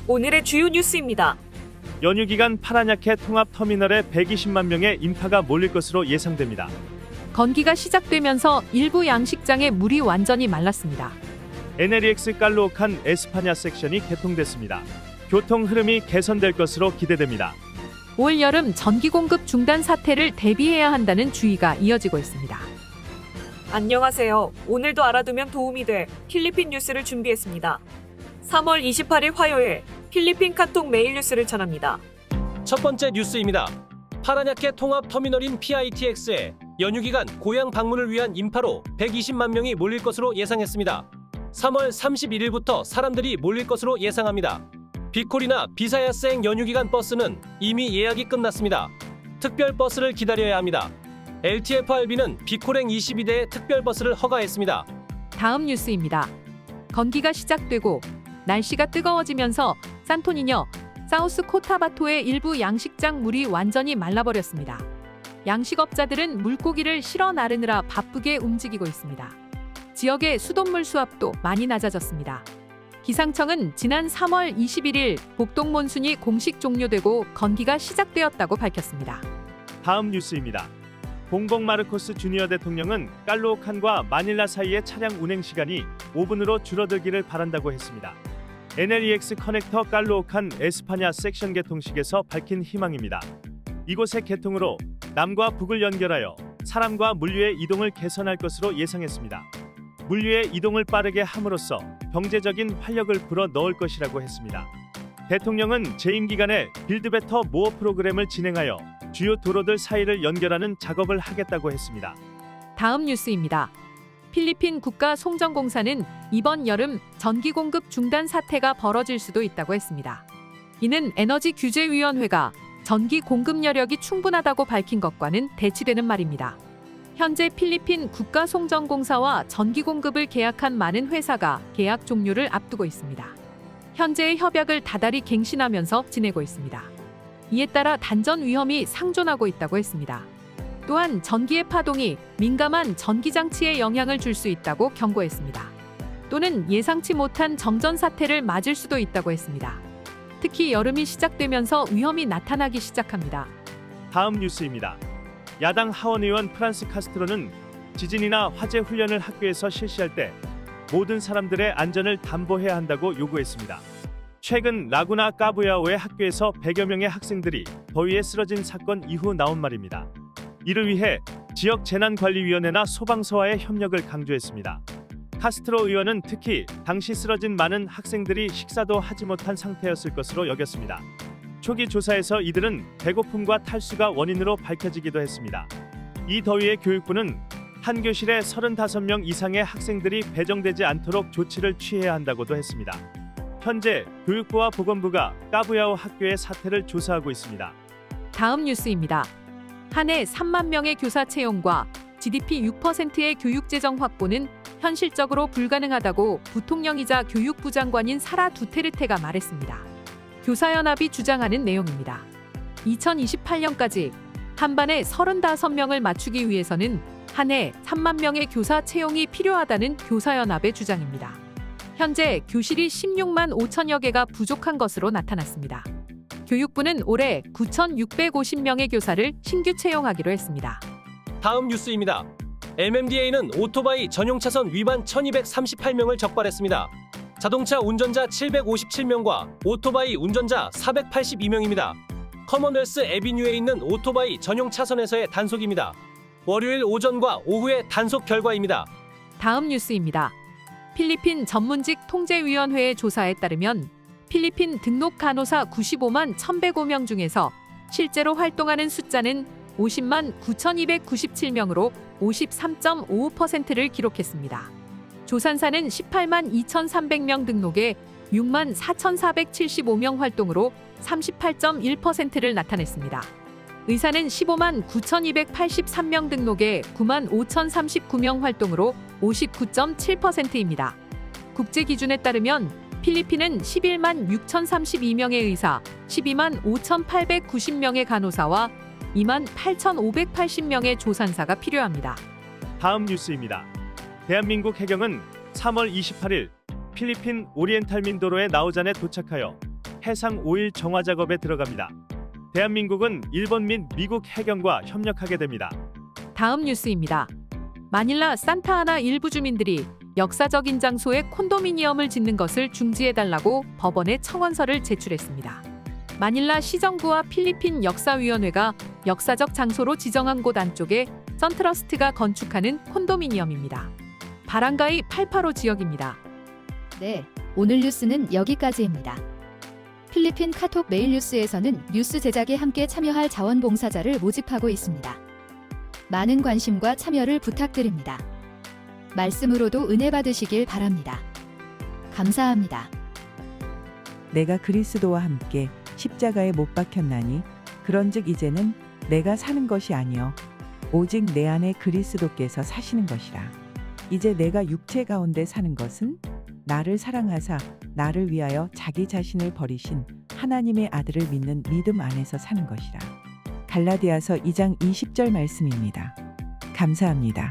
오늘의 주요 뉴스입니다. 연휴 기간 파라냐케 통합터미널에 120만 명의 인파가 몰릴 것으로 예상됩니다. 건기가 시작되면서 일부 양식장의 물이 완전히 말랐습니다. NLEX 깔로칸 에스파냐 섹션이 개통됐습니다. 교통 흐름이 개선될 것으로 기대됩니다. 올 여름 전기 공급 중단 사태를 대비해야 한다는 주의가 이어지고 있습니다. 안녕하세요. 오늘도 알아두면 도움이 돼 필리핀 뉴스를 준비했습니다. 3월 28일 화요일 필리핀 카톡 메일 뉴스를 전합니다. 첫 번째 뉴스입니다. 파라냐케 통합터미널인 PITX에 연휴 기간 고향 방문을 위한 인파로 120만 명이 몰릴 것으로 예상했습니다. 3월 31일부터 사람들이 몰릴 것으로 예상합니다. 비콜이나 비사야스행 연휴 기간 버스는 이미 예약이 끝났습니다. 특별 버스를 기다려야 합니다. LTFRB는 비콜행 22대의 특별 버스를 허가했습니다. 다음 뉴스입니다. 건기가 시작되고 날씨가 뜨거워지면서 산토니녀, 사우스 코타바토의 일부 양식장 물이 완전히 말라버렸습니다. 양식업자들은 물고기를 실어 나르느라 바쁘게 움직이고 있습니다. 지역의 수돗물 수압도 많이 낮아졌습니다. 기상청은 지난 3월 21일 복동 몬순이 공식 종료되고 건기가 시작되었다고 밝혔습니다. 다음 뉴스입니다. 봉봉 마르코스 주니어 대통령은 깔로칸과 마닐라 사이의 차량 운행 시간이 5분으로 줄어들기를 바란다고 했습니다. NLEX 커넥터 깔로칸 에스파냐 섹션 개통식에서 밝힌 희망입니다. 이곳의 개통으로 남과 북을 연결하여 사람과 물류의 이동을 개선할 것으로 예상했습니다. 물류의 이동을 빠르게 함으로써 경제적인 활력을 불어 넣을 것이라고 했습니다. 대통령은 재임 기간에 빌드베터 모어 프로그램을 진행하여 주요 도로들 사이를 연결하는 작업을 하겠다고 했습니다. 다음 뉴스입니다. 필리핀 국가송전공사는 이번 여름 전기 공급 중단 사태가 벌어질 수도 있다고 했습니다. 이는 에너지규제위원회가 전기 공급 여력이 충분하다고 밝힌 것과는 대치되는 말입니다. 현재 필리핀 국가송전공사와 전기 공급을 계약한 많은 회사가 계약 종료를 앞두고 있습니다. 현재의 협약을 다달이 갱신하면서 지내고 있습니다. 이에 따라 단전 위험이 상존하고 있다고 했습니다. 또한 전기의 파동이 민감한 전기장치에 영향을 줄 수 있다고 경고했습니다. 또는 예상치 못한 정전 사태를 맞을 수도 있다고 했습니다. 특히 여름이 시작되면서 위험이 나타나기 시작합니다. 다음 뉴스입니다. 야당 하원 의원 프란스 카스트로는 지진이나 화재 훈련을 학교에서 실시할 때 모든 사람들의 안전을 담보해야 한다고 요구했습니다. 최근 라구나 까부야오의 학교에서 100여 명의 학생들이 더위에 쓰러진 사건 이후 나온 말입니다. 이를 위해 지역 재난관리위원회나 소방서와의 협력을 강조했습니다. 카스트로 의원은 특히 당시 쓰러진 많은 학생들이 식사도 하지 못한 상태였을 것으로 여겼습니다. 초기 조사에서 이들은 배고픔과 탈수가 원인으로 밝혀지기도 했습니다. 이 더위에 교육부는 한 교실에 35명 이상의 학생들이 배정되지 않도록 조치를 취해야 한다고도 했습니다. 현재 교육부와 보건부가 까부야오 학교의 사태를 조사하고 있습니다. 다음 뉴스입니다. 한 해 3만 명의 교사 채용과 GDP 6%의 교육재정 확보는 현실적으로 불가능하다고 부통령이자 교육부 장관인 사라 두테르테가 말했습니다. 교사연합이 주장하는 내용입니다. 2028년까지 한 반에 35명을 맞추기 위해서는 한 해 3만 명의 교사 채용이 필요하다는 교사연합의 주장입니다. 현재 교실이 16만 5천여 개가 부족한 것으로 나타났습니다. 교육부는 올해 9,650명의 교사를 신규 채용하기로 했습니다. 다음 뉴스입니다. MMDA는 오토바이 전용 차선 위반 1,238명을 적발했습니다. 자동차 운전자 757명과 오토바이 운전자 482명입니다. 커먼웰스 애비뉴에 있는 오토바이 전용 차선에서의 단속입니다. 월요일 오전과 오후의 단속 결과입니다. 다음 뉴스입니다. 필리핀 전문직 통제위원회의 조사에 따르면 필리핀 등록 간호사 95만 1,105명 중에서 실제로 활동하는 숫자는 50만 9,297명으로 53.55%를 기록했습니다. 조산사는 18만 2,300명 등록에 6만 4,475명 활동으로 38.1%를 나타냈습니다. 의사는 15만 9,283명 등록에 9만 5,039명 활동으로 59.7%입니다. 국제 기준에 따르면 필리핀은 11만 6,032명의 의사, 12만 5,890명의 간호사와 2만 8,580명의 조산사가 필요합니다. 다음 뉴스입니다. 대한민국 해경은 3월 28일 필리핀 오리엔탈 민도로의 나우잔에 도착하여 해상 오일 정화 작업에 들어갑니다. 대한민국은 일본 및 미국 해경과 협력하게 됩니다. 다음 뉴스입니다. 마닐라 산타아나 일부 주민들이 역사적인 장소에 콘도미니엄을 짓는 것을 중지해달라고 법원에 청원서를 제출했습니다. 마닐라 시정부와 필리핀 역사위원회가 역사적 장소로 지정한 곳 안쪽에 선트러스트가 건축하는 콘도미니엄입니다. 바랑가이 885 지역입니다. 네, 오늘 뉴스는 여기까지입니다. 필리핀 카톡 메일 뉴스에서는 뉴스 제작에 함께 참여할 자원봉사자를 모집하고 있습니다. 많은 관심과 참여를 부탁드립니다. 말씀으로도 은혜 받으시길 바랍니다. 감사합니다. 내가 그리스도와 함께 십자가에 못 박혔나니 그런즉 이제는 내가 사는 것이 아니요 오직 내 안에 그리스도께서 사시는 것이라. 이제 내가 육체 가운데 사는 것은 나를 사랑하사 나를 위하여 자기 자신을 버리신 하나님의 아들을 믿는 믿음 안에서 사는 것이라. 갈라디아서 2장 20절 말씀입니다. 감사합니다.